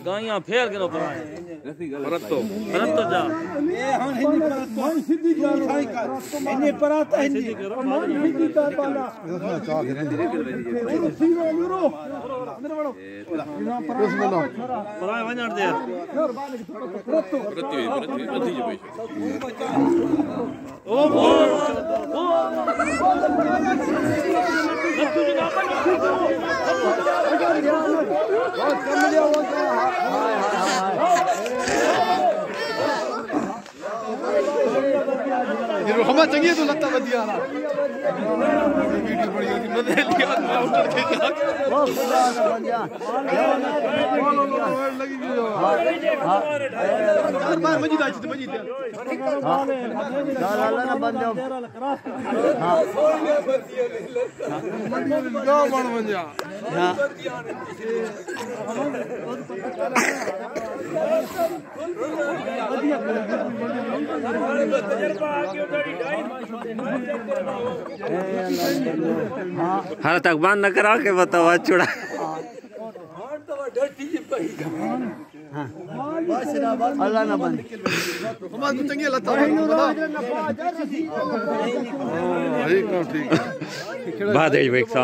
गाइयां फेर के परतो परतो जा ए हम हिंदी परतो सीधी गल इने परत हिंदी सीधी का बाला चा फिर सीरो यूरो अंदर बड़ो पराय वणण दे परतो प्रति जे भाई ओ ये हमारा चंगी तो लगता बढ़िया ना वीडियो बढ़िया थी मैंने लिया उतर के लगी बार मजीद आई थी मजीद हां ना बन जाओ हां क्या बन जा हां हर तक बांध न करा के बताओ चुड़ा अल्लाह ना बंद हमारा तो चंगी लता ठीक बाद है एक सा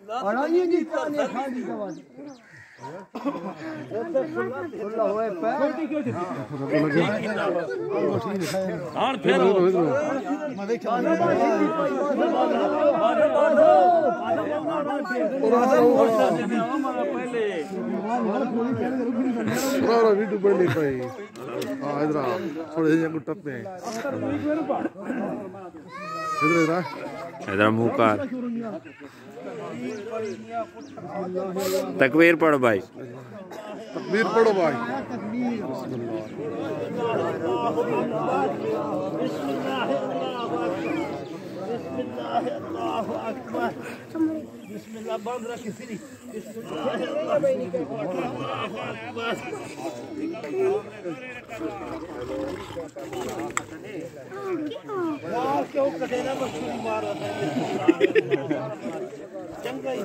और ये जी खाने खाली दवा होए पे हां फेर मैं देख पूरा वीडियो बन ले भाई हां इधर थोड़े से टप पे इधर मुंह का तकबीर पढ़ो भाई तकबीर पढ़ो भाई बिस्मिल्लाह बंद रखी फ्री क्यों कटे ना मछली मारो चंगा ही